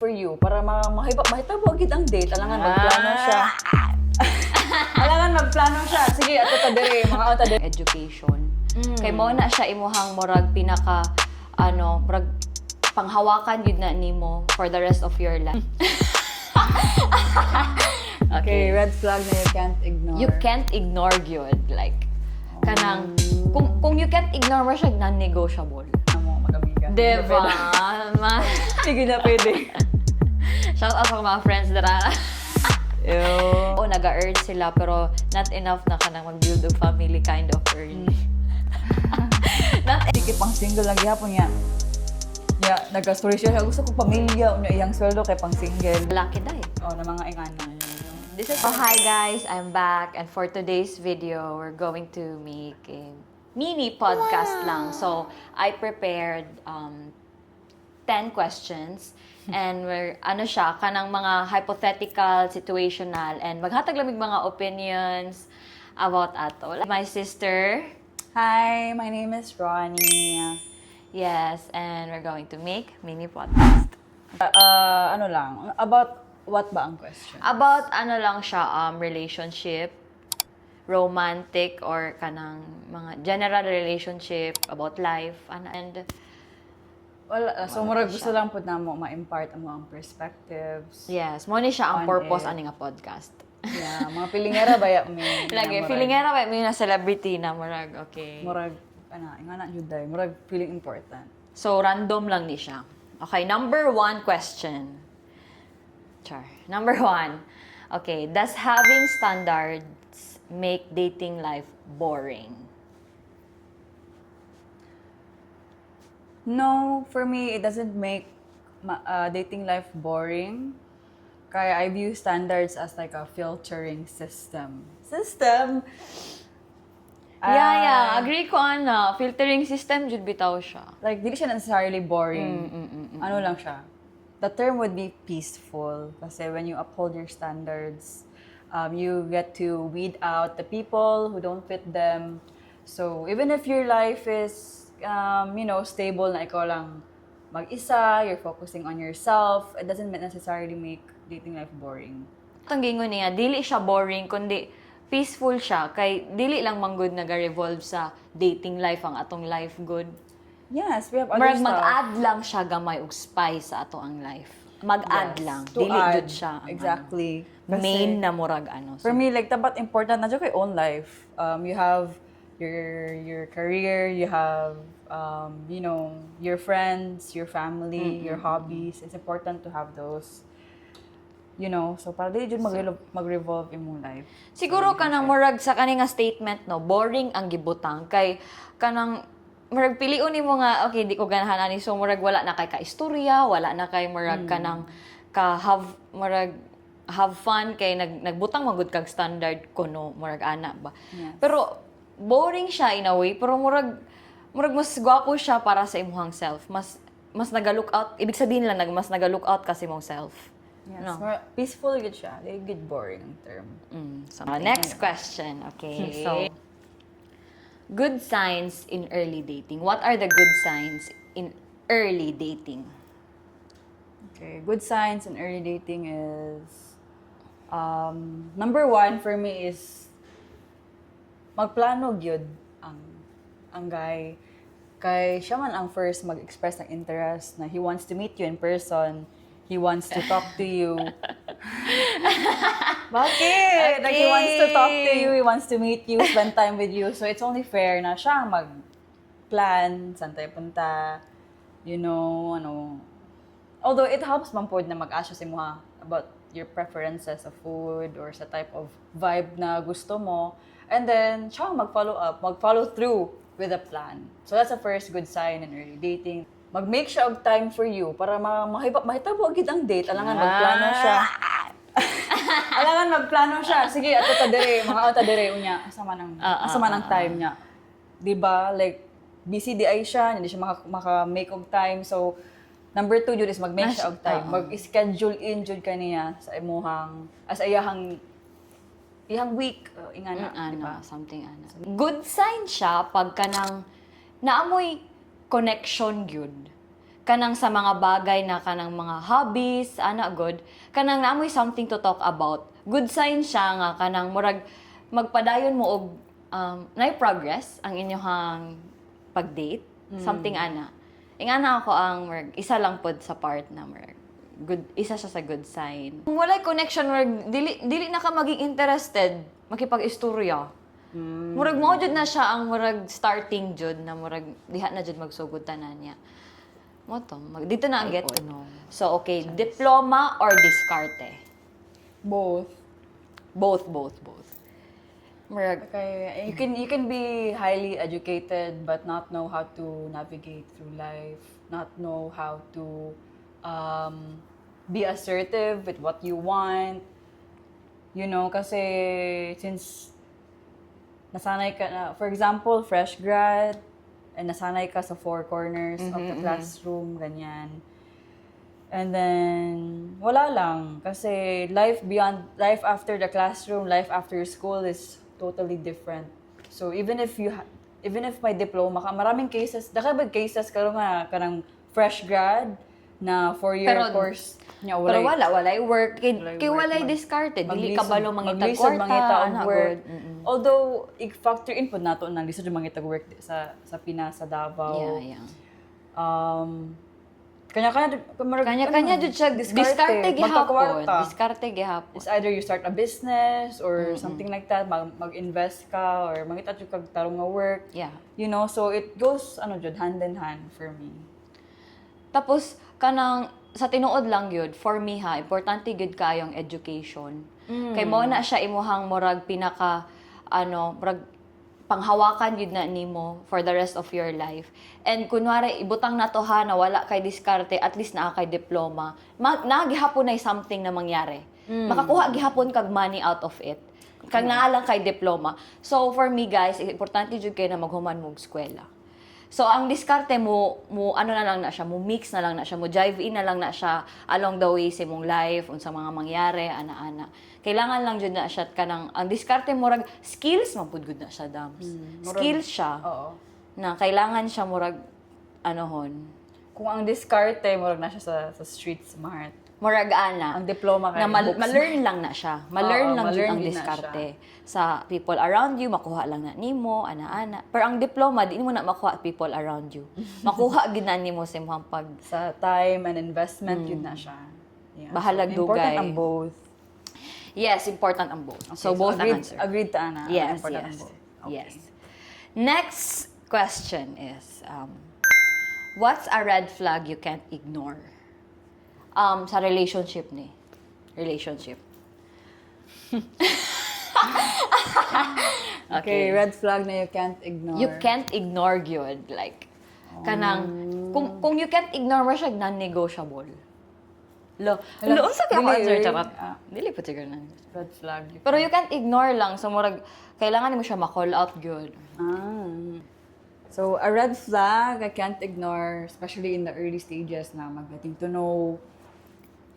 for you para mahitabo gid ang date. Alangan magplano siya. Alangan magplano siya. Sige, ato ta dire, mga auto dire. Education. Kay mo na siya imuhang murag pinaka murag panghawakan yun na nimo for the rest of your life. Okay, red flag na you can't ignore. You can't ignore yun. Like, kanang, kung you can't ignore mo siya, non-negotiable. Mo magamiga. Diba? Sige na pwede. Shout out sa mga friends dara. Ew. Oo, nag-earn sila, pero not enough na kanang mag-build a family kind of earn. Sige pang single lang gyapon niya. Ya, nag-story siya. Gusto ko pamilya, unya iyang sweldo kay pang single. Lucky day. Oh, na mga ingana. This is hi guys, I'm back, and for today's video, we're going to make a mini podcast lang. So, I prepared 10 questions, and we're siya kanang mga hypothetical, situational, and maghatag lamig mga opinions about ato. My sister, Hi, my name is Ronnie. yes, and we're going to make mini podcast. Ano lang, about what ba ang question? About lang siya, relationship, romantic, or kanang mga general relationship, about life, and Wala, so Wala murag gusto siya. lang po na mo ma-impart ang mga perspectives. yes, mo ni siya ang On purpose it. ani nga podcast. Yeah, mga pilingera ba ya may Lagi, feeling nga na may na celebrity na, murag, okay. Murag, ingana juday, murag feeling important. So, random lang ni siya. Okay, number 1 question. Number 1. Okay, does having standards make dating life boring? No, for me, it doesn't make dating life boring. Kaya I view standards as like a filtering system. Yeah, agree ko filtering system jud bitaw siya. Like, hindi siya necessarily boring. Ano lang siya. The term would be peaceful. Kasi when you uphold your standards, you get to weed out the people who don't fit them. So, even if your life is, stable na ikaw lang mag-isa, you're focusing on yourself, it doesn't necessarily make dating life boring. Itong gingon niya, dili siya boring, kundi peaceful siya. Kay dili lang manggod nag-revolve sa dating life ang atong life good. Yes, we have other Murag stuff. mag-add lang siya gamay og spice sa ato ang life. Mag-add Yes, lang. to Dili add. jud siya ang Exactly. main Kasi- na murag For me, like, dapat important na dyan kay own life. You have your career, you have, your friends, your family, your hobbies. It's important to have those. So para di dyan mag-revolve imong life. Siguro kanang murag sa kani nga statement no, boring ang gibutang kay kanang murag piliun nimo nga okay di ko ganahan ani so murag wala na kay kaistorya, wala na kay murag kanang have fun kay nagbutang magud kag standard kuno murag ana ba. Yes. Pero boring siya in a way pero murag mas gwapo siya para sa imong self. Mas naga-look out, ibig sabihin lang mas naga-look out kasi mong self. Yes. No. More peaceful good siya. They good boring ang term. Next question, okay. So, good signs in early dating. What are the good signs in early dating? okay, good signs in early dating is number 1 for me is magplano gyud ang guy. Kay siya man ang first mag-express ng interest na he wants to meet you in person. He wants to talk to you. Bakit? Like, he wants to talk to you, he wants to meet you, spend time with you. So, it's only fair na siya ang mag-plan, saan tayo punta, Although, it helps man po na mag-ask siya sa mga about your preferences of food or sa type of vibe na gusto mo. And then, siya ang mag-follow through with a plan. So, that's the first good sign in early dating. Mag-make siya og time for you para mahitabo gid ang date. Alangan magplano siya. Alangan magplano siya. Sige, ato ta dire, mga auto dire unya. Asa man ang time niya. 'Di ba? Like busy di ay siya, hindi siya maka-make og time. So number 2 jud is mag-make siya og time. Mag-schedule in jud kaniya sa imuhang iyahang week ingana, di ba? Something ana. Good sign siya pag kanang naamoy connection gyud. kanang sa mga bagay na kanang mga hobbies, ana good, kanang naamoy something to talk about. Good sign siya nga kanang murag magpadayon mo og nay progress ang inyong pag-date, something ana. Ingana ako ang murag isa lang pod sa part na murag good, isa siya sa good sign. Kung walay connection murag dili na ka maging interested makipag-istorya. Murag mo jud na siya ang murag starting jud na murag diha na jud magsugod tanan niya. Mo to, dito na ang get to know. So okay, diploma or diskarte? Both. Both. Murag Okay, you can be highly educated but not know how to navigate through life, not know how to be assertive with what you want. You know, kasi since nasanay ka na, for example, fresh grad, and nasanay ka sa four corners of the classroom, ganyan. And then, wala lang. Kasi life after the classroom, life after school is totally different. So, even if may diploma ka, maraming cases, dakabag cases ka nga kanang fresh grad na 4-year course niya, pero walay work. Kay walay diskarte. Dili ka balo mangitag kwarta, ana good. Although, i-factor in po nato na lisod yung mangitag work sa Pinas, sa Davao. Yeah. Kanya-kanya jud siya diskarte gihapon. Diskarte gihapon. It's either you start a business or something like that, mag-invest ka or mangita jud kag tarong nga work. Yeah. You know, so it goes jud hand in hand for me. Tapos kanang sa tinuod lang yun, for me ha, importante gud kayo ang education. Kay mo na siya imuhang murag pinaka murag panghawakan yun na nimo for the rest of your life. And kunwari ibutang na to ha na wala kay diskarte, at least naa kay diploma, nagihapon ay something na mangyari. Makakuha gihapon kag money out of it. Kag naa lang kay diploma. So for me guys, importante jud kay na maghuman mo og eskwela. So, ang diskarte mo na lang na siya, mo mix na lang na siya, mo jive in na lang na siya along the way sa mong life, unsa mga mangyari, ana-ana. Kailangan lang jud na siya kanang, ang diskarte murag, skills, mapudgod na siya, dams. Skills siya, na kailangan siya murag, Kung ang diskarte, murag na siya sa street smart. Murag ana. Ang diploma kay na ma-learn lang na siya. Ma-learn lang jud ang din na diskarte. Sa people around you, makuha lang na nimo, ana-ana. Pero ang diploma, di mo na makuha people around you. Makuha gid na nimo sa imong pag sa time and investment yun na siya. Yeah. Bahalag so, important dugay. ang both. Yes, important ang both. Okay, so both ang answer. Agreed to Ana. Yes, important yes. ang both. Okay. Yes. Next question is, what's a red flag you can't ignore? Sa relationship ni. Relationship. Okay, red flag na you can't ignore. You can't ignore yun. Like, kanang, kung you can't ignore mo siya, non-negotiable. Unsa ka answer, charot? Dili po siguro na. Red flag. Pero you can't ignore lang. So, murag, kailangan mo siya ma-call out good. So, a red flag I can't ignore, especially in the early stages na getting to know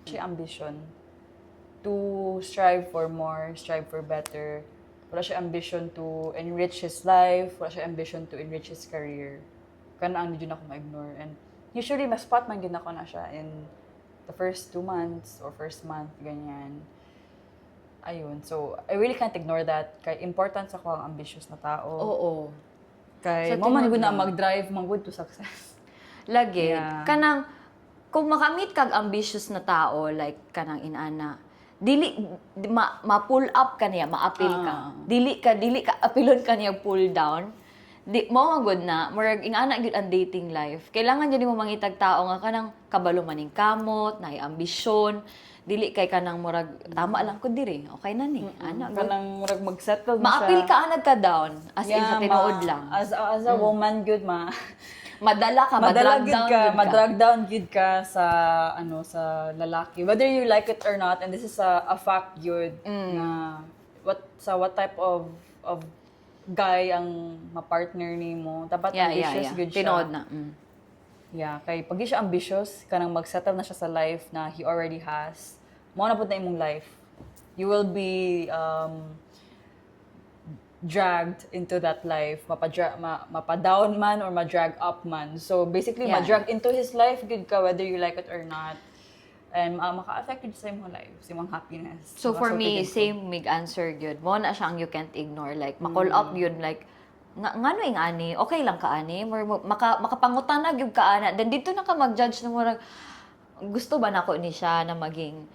siya ambition to strive for more, strive for better. Wala siya ambition to enrich his life, wala siya ambition to enrich his career. Kana ang hindi ako ma-ignore. And usually, mas-spot man din ako na siya in the first 2 months or first month, ganyan. Ayun. So, I really can't ignore that. Kay important sa ko ang ambitious na tao. Oo. Kay Sa mo man tinod gud na lang. mag-drive man good to success. Lagi. Yeah. Kanang, kung makamit kag ambitious na tao, like kanang inana, ma-pull up ka niya, ma-appeal ka. Dili ka apilon ka niya pull down. Di mo good na, murag inana gyud ang dating life. Kailangan jud mo mangitag tao nga kanang kabalo maning kamot, naay ambisyon, dili kay kanang murag tama lang ko diri. Okay na ni. Ana good. Kanang murag mag-settle na Ma-appeal siya. ka anad ka down as in sa tinuod lang. As a woman good Madala ka, madrag down yun ka. madrag down good ka sa sa lalaki. Whether you like it or not, and this is a fact good na what type of guy ang ma-partner nimo. Dapat ambitious good siya. Tinuod na. Yeah, kay pag di siya ambitious, kanang mag-settle na siya sa life na he already has, mo na pud na imong life. You will be dragged into that life, mapadown man or ma-drag up man. So basically, Yeah. ma-drag into his life, good ka, whether you like it or not. And maka-affect yun sa imong life, sa imong happiness. So for me, Makasulti din ko. same mig answer gyud. Mo na siyang you can't ignore, like ma-call up yun, like ngano ing ani, okay lang ka ani, or makapangutan na gyud ka ana. Then dito na ka mag-judge na murag gusto ba nako ni siya na maging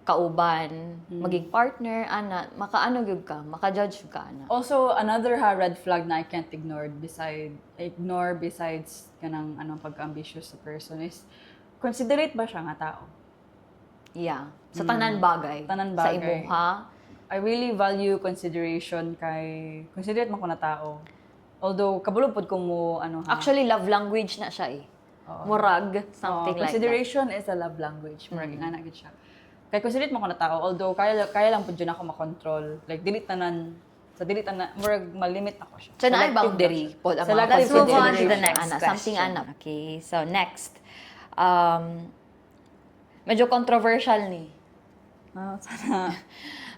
kauban, maging partner ana, makaano gyud ka, maka-judge ka ana. Also, another red flag na I can't ignore besides kanang anong pag-ambitious sa person is considerate ba siya nga tao? Yeah, sa tanan bagay, Tanan sa bagay. imuha. I really value consideration considerate man ko na tao. Although kabulog pod ko mo Actually, love language na siya eh. Murag, something like that. consideration is a love language. Murag nga na gid siya. Kay considerate man ko na tao, although kaya lang pud yun ako makontrol. Like dili tanan murag malimit ako siya. So, na Selective boundary lang siya. po ang mga Selective Let's move on to the consideration. next Ana, question. something ana. Okay, so next. Medyo controversial ni. Sana.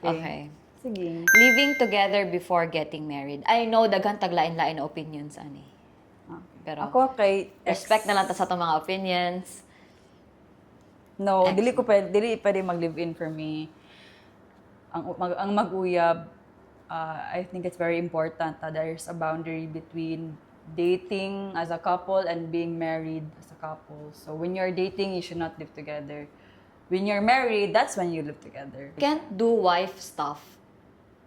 Okay. Sige. Living together before getting married. I know daghan taglain-lain na opinions ani. Pero Ako kay respect na lang ta sa itong mga opinions. No, dili pwede mag-live-in for me. Ang mag-uyab, I think it's very important that there's a boundary between dating as a couple and being married as a couple. So when you're dating, you should not live together. When you're married, that's when you live together. Can't do wife stuff.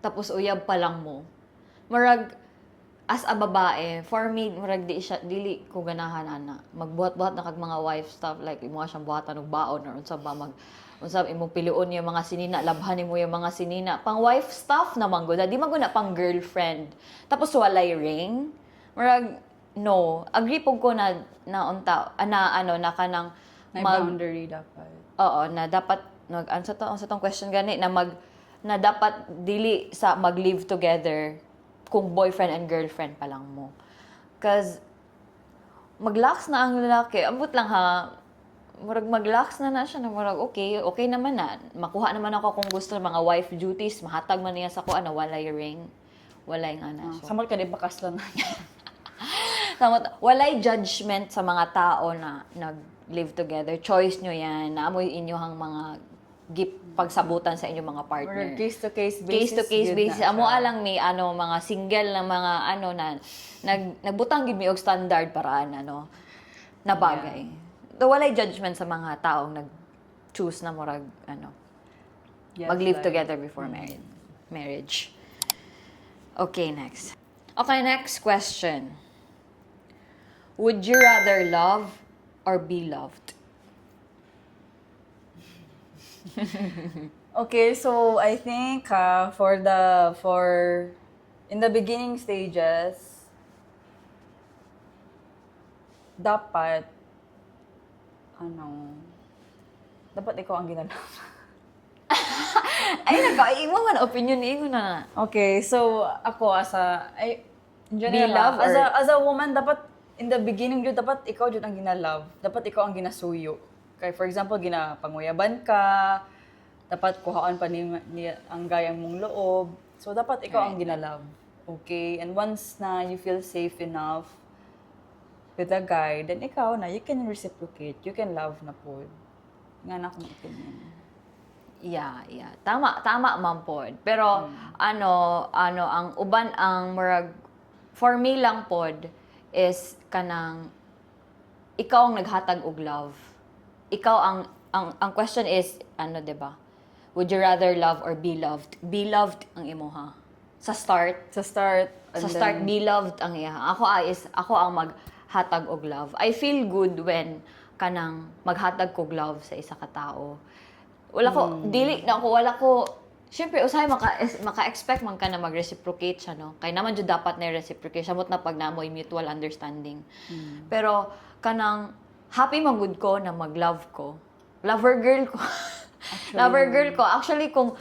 Tapos uyab pa lang mo. Murag, as a babae, for me, murag dili ko ganahan ana. Magbuhat-buhat na kag mga wife stuff, like imo siyang buhatan og baon or unsa ba unsa imong pilion yung mga sinina, labhan mo yung mga sinina. Pang wife stuff naman gud, di man gud na pang girlfriend. Tapos walay ring. Murag no, agree pug ko na unta na kanang May boundary dapat. Oo, na dapat ang sa tong question gani na dapat dili sa mag-live together kung boyfriend and girlfriend pa lang mo. Cause mag-lax na ang lalaki. Ambot lang ha. Murag mag-lax na siya na murag okay naman na. Makuha naman ako kung gusto ng mga wife duties, mahatag man niya sa kuha na walay ring. Walay nga na. So, Samot ka di bakas lang. walay judgment sa mga tao na nag-live together. Choice nyo yan. Naamoy inyohang mga pagsabutan sa inyong mga partner. Or case-to-case basis. Case-to-case good basis. na Amo siya. alang may mga single na mga na nagbutang gid mi og standard paraan na bagay. Do walay judgment sa mga taong nag-choose na murag Yes, mag-live like- together before marriage. Okay, next. Okay, next question. Would you rather love or be loved? Okay, so I think in the beginning stages, dapat ikaw ang ginalaw. Ay, imo man opinion imo na. Okay, so ako in general, Be love or- as a woman, dapat in the beginning jud dapat ikaw jud ang ginalove. Dapat ikaw ang ginasuyo. Kay for example, ginapanguyaban ka, dapat kuhaan pa ni ang gayang mong loob. So dapat ikaw ang ginalove. Okay? And once na you feel safe enough with a guy, then ikaw na, you can reciprocate. You can love na po. Nga na akong opinion. Yeah. Tama man pod. Pero ang uban ang murag for me lang pod is kanang ikaw ang naghatag og love. Ikaw ang question is 'di ba? Would you rather love or be loved? Be loved ang imuha. Sa start, be loved ang iya. Ako ang maghatag og love. I feel good when kanang maghatag kog love sa isa ka tawo. Wala ko syempre usahay maka-expect man ka na mag-reciprocate siya no. Kay naman jud dapat na reciprocate samot na pag namoy mutual understanding. Pero kanang happy man gud ko na mag-love ko. Lover girl ko. Lover girl ko. Actually kung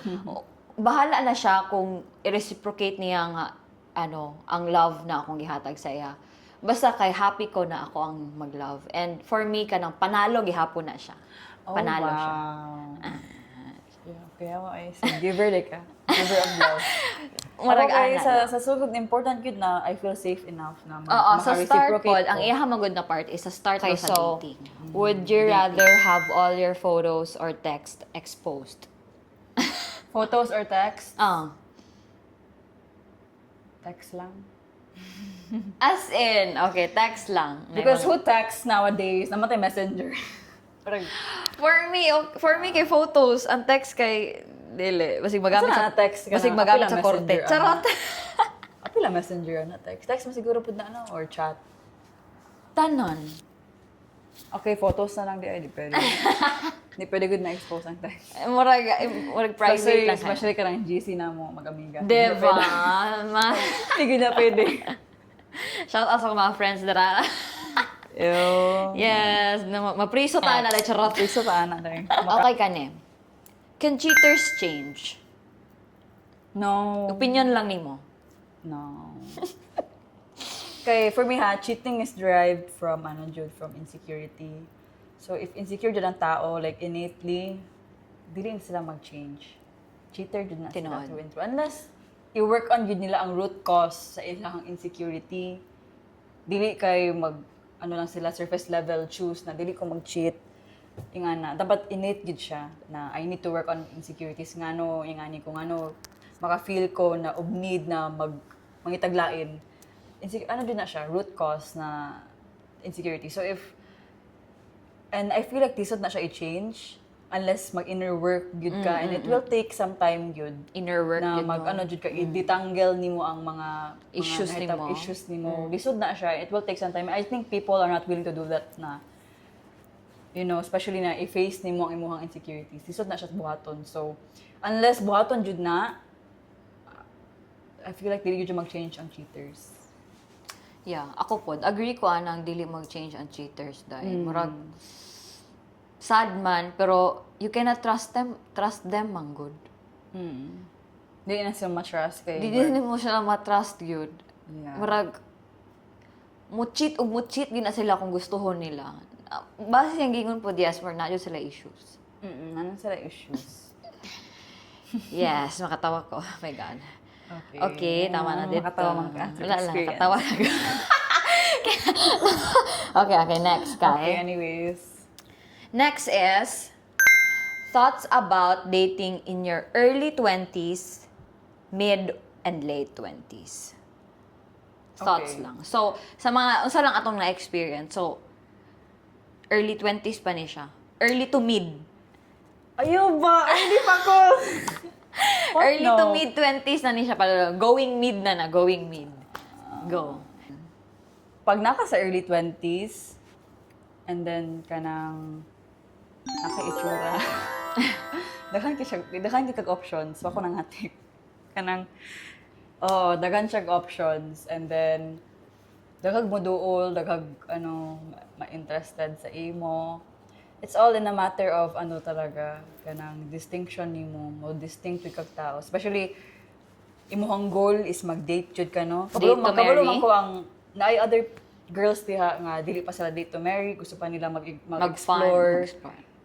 bahala na siya kung i-reciprocate niya nga ang love na akong gihatag sa iya. Basta kay happy ko na ako ang mag-love. And for me kanang panalo gihapon na siya. Panalo siya. Kaya mo ay giver ka. Giver of love. Murag Okay, ana. sa sugod, important yun na I feel safe enough na Oo, sa start maka-reciprocate pod, ang ko. iya magod na part is sa start Okay, ko sa so, dating. Would you rather have all your photos or text exposed? Photos or text? Ah. Text lang. As in, okay, text lang. Because who texts nowadays? Namatay messenger. Parang, For me kay photos, ang text kay dili, basig magamit Saan sa na text ka basig na? magamit Apila sa korte. messenger, Charot. apila messenger na text. Text mo siguro po na or chat. Tanon. Okay, photos na lang di ay, di pwede. Di pwede good na expose ang text. Murag private lang. Especially ka ng GC na mo, mag-amiga. Diba? Hindi na pwede. Shout out sa mga friends dara. Ew. Yes, mapriso tayo na like charot. Piso pa na tayo. Okay ka ne. Can cheaters change? No. Opinion lang nimo. No. Okay, for me ha, cheating is derived from, from insecurity. So, if insecure dyan ang tao, like innately, dili na sila mag-change. Cheater dyan na sila Tinuod. through and through. Unless, i-work on yun nila ang root cause sa ilang insecurity. Dili kay lang sila, surface level, choose na dili ko mag-cheat. Ingana, dapat innate gid siya na I need to work on insecurities ngano, ingani ko ngano, maka-feel ko na og need na mangitaglain. Din na siya, root cause na insecurity. So and I feel like tisod na siya i-change unless mag-inner work gyud ka and it will take some time gyud Inner work na yun mo. jud ka i-detangle nimo ang mga Issues nahitabo- nimo. issues nimo. Lisod na siya. It will take some time. I think people are not willing to do that na especially na i-face nimo ang imong insecurities. Lisod na siya sa buhaton. So unless buhaton jud na I feel like dili gyud mag-change ang cheaters. Yeah, ako pod. Agree ko anang dili mag-change ang cheaters dahil murag sad man pero you cannot trust them man good. Dili na sila ma-trust kay Di mo sila ma-trust yun. Yeah. Murag mo-cheat din na sila kung gustuhon nila. Base yung gingon po yes, more na sila issues. Anong sila issues? Yes, makatawa ko. Oh my God. Okay. Okay, tama na dito. Makatawa man ka. Wala lang, Experience. nakatawa na ko. Okay, next, Kai. Okay, anyways. Next is thoughts about dating in your early 20s, mid and late 20s. Thoughts Okay. lang. So, sa mga, unsa lang atong na-experience. So, early 20s pa ni siya. Early to mid. Ayaw ba? Hindi pa ko. What? Early No. to mid 20s na ni siya pala. Going mid na, going mid. Go. Pag naka sa early 20s, and then kanang naka-itsura. Daghan kay kag options. Wa ko nang hatik. Kanang daghan siya options and then daghag mo duol, daghag ma-interested sa imo. It's all in a matter of talaga kanang distinction nimo, mo distinct kag tao. Especially imong goal is mag-date jud ka no. Date to Kabalo marry? man ko ang naay other girls diha nga dili pa sila date to marry, gusto pa nila mag-explore.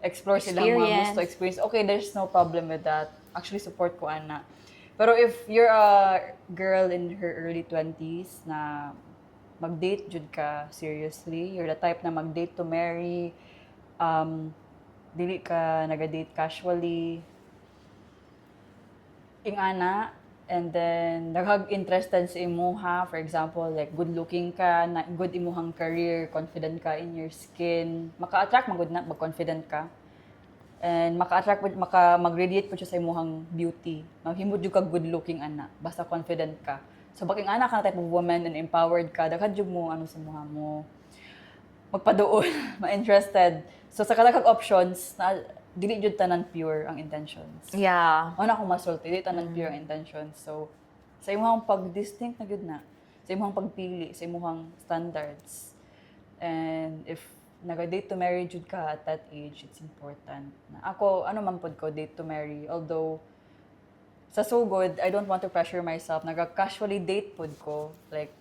Explore sila mga Experience. gusto experience. Okay, there's no problem with that. Actually, support ko ana. Pero if you're a girl in her early 20s na mag-date jud ka seriously, you're the type na mag-date to marry, dili ka naga-date casually, ingana, and then daghag interested sa imuha, for example, like good looking ka, na good imuhang career, confident ka in your skin, maka-attract magud na mag-confident ka. And mag-radiate po siya sa imuhang beauty. Maghimod jud ka good looking ana, basta confident ka. So baking ana ka na type of woman and empowered ka, daghang jud mo sa imuha mo magpaduol, ma-interested. So sa kadaghang options, na dili jud tanan pure ang intentions. Yeah. Wala akong masulti, dili tanan pure ang intentions. So sa imong pag-distinct na gyud na, sa imong pagpili, sa imong standards. And if naga-date to marry jud ka at that age, it's important. Na ako, man pod ko, date to marry. Although, sa sugod, I don't want to pressure myself. Naga-casually date pod ko. Like,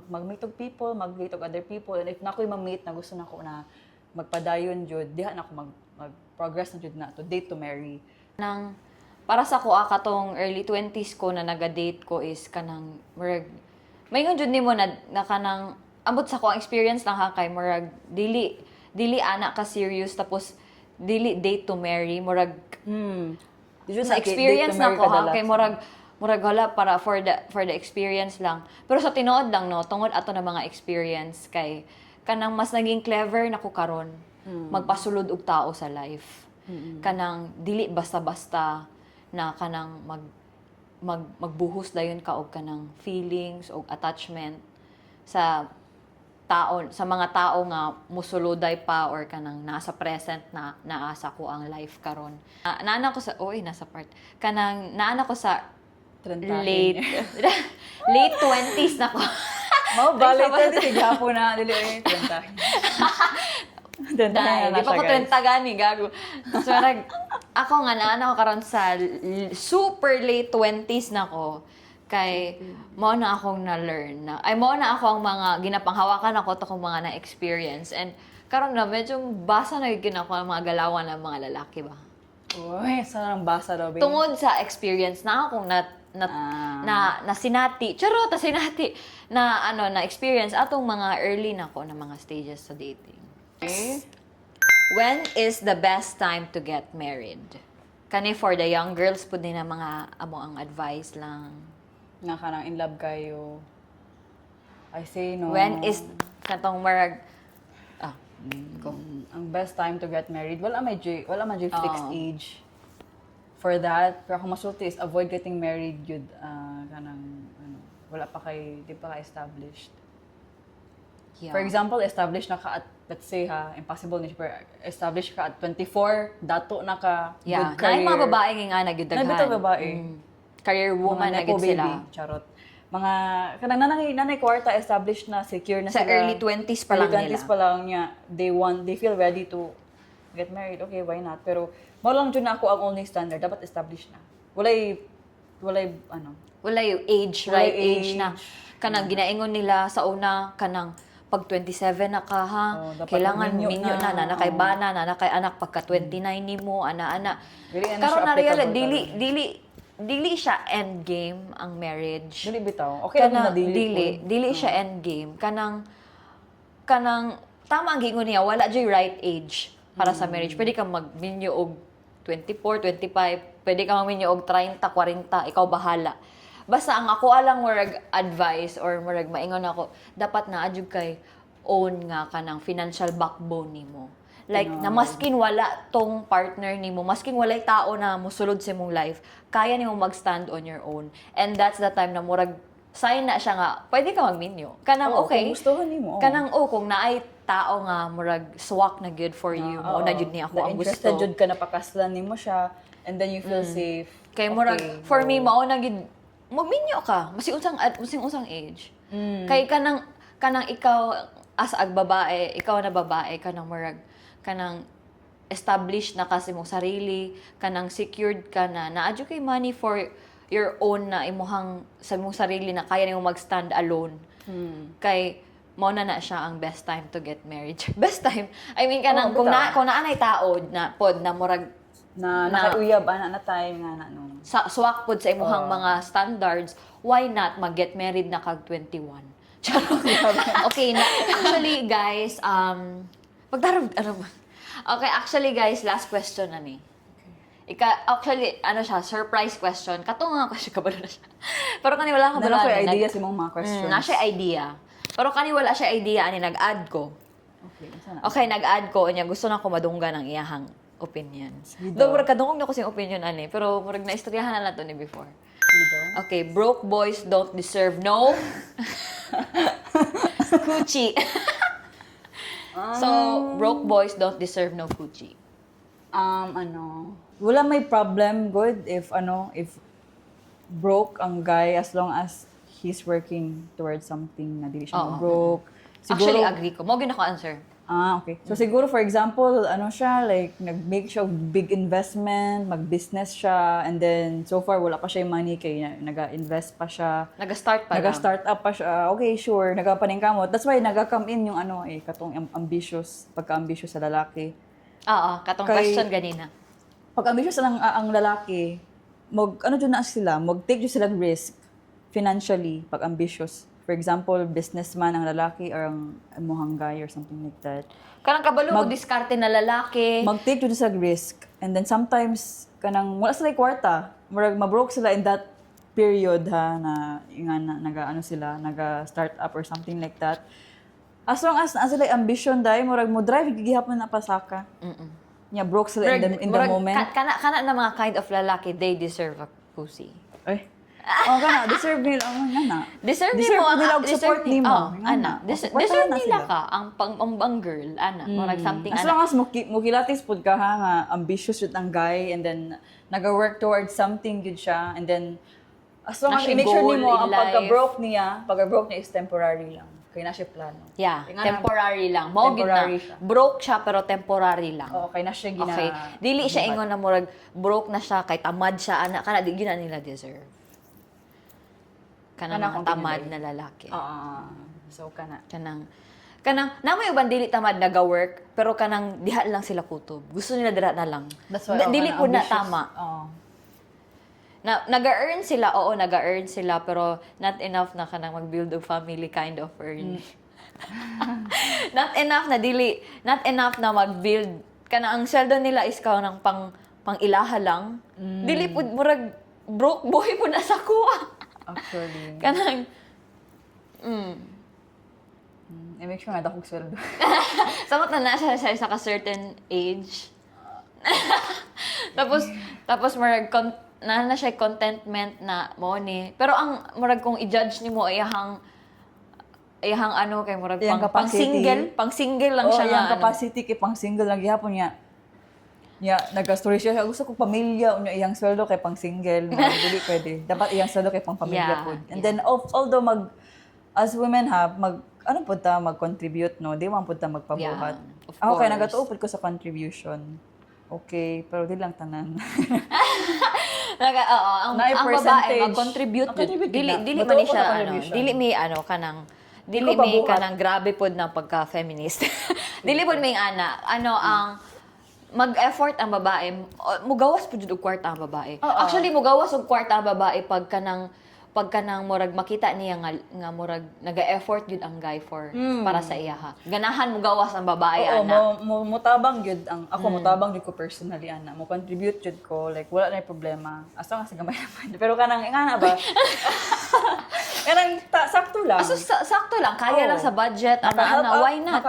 mag-meet og people, mag-meet og other people. And if na ako'y ma-meet na gusto na ko na magpadayon jud, diha na ako mag-progress na jud na to date to marry. Nang para sa ko katong early 20s ko na naga-date ko is kanang murag mayngon jud nimo na kanang ambot sa ko ang experience lang ha kay murag dili ana ka serious tapos dili date to marry murag sa experience na ko ha kay murag wala para for the experience lang pero sa tinuod lang no tungod ato na mga experience kay kanang mas naging clever na ko karon magpasulod og tao sa life kanang dili basta-basta na kanang magbuhos dayon ka og kanang feelings og attachment sa mga tao nga musuluday pa or kanang nasa present na naasa ko ang life karon. Naana ko sa nasa part. Kanang naana ko sa late 20s na ko. Mo balik ta di gapo na dili 30. Dahil, di pa ko 30 gani, gago. So, ako nga naana ko karon sa super late 20s na ko. Kay, mo na akong na-learn na. Ay, mo na ako ang mga ginapanghawakan ako to kung mga na-experience. And, karon na, medyo basa na yung ako ang mga galawan ng mga lalaki ba? Uy, saan ang basa daw, babe? Tungod sa experience na akong na sinati. Charot, sinati. Na experience atong mga early na ko na mga stages sa dating. Okay. When is the best time to get married? Kani for the young girls po din na mga amo ang advice lang. Nga ka nang in love kayo. I say no. When is katong marag go. Ang best time to get married, wala may fixed age for that. Pero kung masulti is avoid getting married yun kanang wala pa di pa ka established. Yeah. For example, established na ka at, let's say impossible niya, pero established ka at 24, dato na ka, good career. Na mga babae nga nagyudaghan. Na bitaw babae. Career woman na nepo gid sila. baby, charot. Mga, kanang nanay kwarta, established na, secure na Sa sila. early 20s pa lang nila. Early 20s pa lang niya, they feel ready to get married. Okay, why not? Pero, mo lang dyan na ako ang only standard, dapat established na. Walay Wala yung age, right age na. Kanang ginaingon nila sa una, kanang pag 27 na ka ha, kailangan minyo na kay bana, na kay anak pagka 29 nimo, ana. Karon na real dili siya end game ang marriage. Dili bitaw. Okay lang na dili siya end game. Kanang tama ang gingon niya, wala jay right age para sa marriage. Pwede ka magminyo og 24, 25, pwede ka magminyo og 30, 40, ikaw bahala. Basta ang ako alang murag advice or murag maingon ako, dapat na adjud kay own nga kanang financial backbone nimo. Like na maskin wala tong partner nimo, maskin walay tao na mosulod sa imong life, kaya nimo mag-stand on your own. And that's the time na murag sign na siya nga pwede ka magminyo. Kanang okay. Kung gustuhan nimo. Kanang kung naay tao nga murag swak na good for you, mo na jud ni ako ang gusto. Interested jud ka na pakaslan nimo siya and then you feel safe. Kay murag for me mao na gid magminyo ka, masing usang age. Kay kanang ikaw as ag babae, ikaw na babae kanang murag kanang established na kasi mo sarili, kanang secured ka na naadyo kay money for your own na imuhang sa imong sarili na kaya nimo mag-stand alone. Kay mao na siya ang best time to get married. Best time. I mean kanang kung naanay tao na pod na murag na nakauyab ana na time nga no. Sa swak pod sa imuhang mga standards, why not mag-get married na kag 21? Okay, actually guys, okay, actually guys, last question na ni. Actually, siya, surprise question. Katunga ko siya, kabalo na siya. Pero kani wala ka bala. Nasa idea si mong mga questions. Nasa idea. Pero kani wala siya idea, nag-add ko. Okay, nag-add ko. Gusto na ko madunggan ang iyahang opinions. Though, murag kadungog na ko siyang opinion, pero murag na-istoryahan na lang to ni before. Okay, broke boys don't deserve no coochie. So, broke boys don't deserve no coochie. Wala may problem good if broke ang guy as long as he's working towards something na dili siya broke. Actually, agree ko. Mo gyud ako answer. Okay. So siguro for example, siya like nag-make siya big investment, mag-business siya, and then so far wala pa siya yung money kay naga-invest pa siya. Naga-start pa Naga-start up pa siya. Okay, sure, nagapaning kamot. That's why naga-come in yung katong ambitious, pagka-ambitious sa lalaki. Oo, katong question ganina. Pag ambitious ang lalaki, ano dyan na sila, mag-take dyan sila risk financially, pag ambitious. For example, businessman ang lalaki or ang muhanggay or something like that. Kanang kabalo mo diskarte na lalaki. Mag-take dyan sila risk. And then sometimes, kanang wala sila kwarta. Murag mabroke sila in that period ha, na naga-start up or something like that. As long as sila ambition dahil, murag mo drive, gigihapon na pasaka. Nya broke sila in the moment. Kana na mga kind of lalaki, they deserve a pussy. Ay. Kana, deserve nila ang Deserve nila og support nimo. Deserve nila ka ang pang girl, ana. Murag something As long as mukilatis pud ka ha, nga ambitious yun ang guy, and then naga-work towards something good siya, and then as long as make sure nimo ang pagka-broke niya is temporary lang. Kaya na siya plano. Yeah, temporary lang. Mao gid na. Broke siya pero temporary lang. Oo, kaya na siya gina. Okay. Dili siya ingon na murag broke na siya kay tamad siya ana kana di gina nila deserve. Kana mga tamad na lalaki. So Kanang namay uban dili tamad naga-work pero kanang diha lang sila kutob. Gusto nila dira na lang. Dili po na tama. Naga-earn sila pero not enough na kanang mag-build of family kind of earn. Not enough na mag-build kana ang sweldo nila is kanang pang ilaha lang. Dili pud murag broke boy pud na sa kuha. Actually. Kanang I-make sure nga dakong sweldo. Samot na siya sa certain age. tapos murag na siya contentment na mo ni. Pero ang murag kung i-judge nimo iyahang ano kay murag pang single lang siya nga. Capacity kay pang single lang gihapon niya. Nag-story siya. Gusto ko pamilya unya iyang sweldo kay pang single. Dili pwede. Dapat iyang sweldo kay pang pamilya pud. And then although as women mag-contribute no, di man pud ta magpabuhat. Ako kay nagatuo pud ko sa contribution. Okay, pero di lang tanan. Ang babae mag-contribute dili man siya dili may kanang grabe pod ng pagka-feminist. Dili pod may ang mag-effort ang babae, mugawas po jud og kwarta ang babae. Actually mugawas og kwarta ang babae pagka nang murag makita niya nga murag naga-effort jud ang guy para sa iya ha. Ganahan mugawas ang babae ana. Mutabang jud ang ako mutabang jud ko personally ana. Mo contribute jud ko like wala na problema. Asa nga sa gamay naman. Pero kanang ingana ba? Kanang sakto lang. Sakto lang kaya lang sa budget ana why not?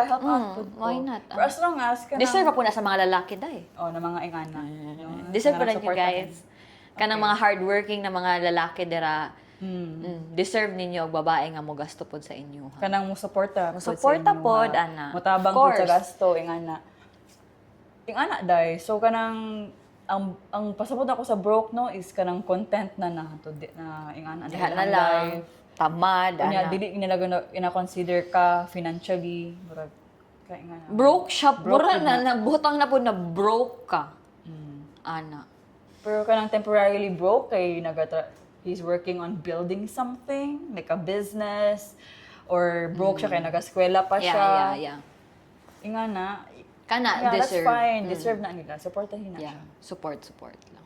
Why not? Pero as long as kanang deserve pa po na sa mga lalaki dai. Na mga ingana. Deserve pa rin you guys. Kanang mga hardworking na mga lalaki dira. Deserve ninyo og babae nga mo gasto pod sa inyo. Kanang mo suporta pod ana. Mutabang pod sa gasto ingana. Dai. So kanang ang pasabot ako sa broke no is kanang content na ingana na lang. Tamad ana. Dili nila ina-consider ka financially murag ka ingana. Broke siya mura na buhutang na pod na broke ka. Ana. Pero kanang temporarily broke kay he's working on building something, like a business, or broke siya kaya nag-eskwela pa siya. Yeah. Ingana. Deserve. That's fine. Deserve na nila. Supportahin na siya. Support lang.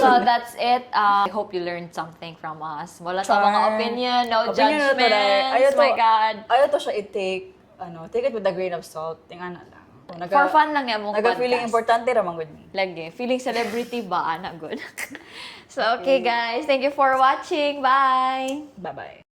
So that's it. I hope you learned something from us. Wala ta mga opinion, no judgments. My God. Ayaw to siya take it with a grain of salt. Ingana lang. For fun lang niya mong podcast. Feeling importante ramang good. Lagi. Feeling celebrity ba? Ana good. So, okay guys. Thank you for watching. Bye! Bye-bye.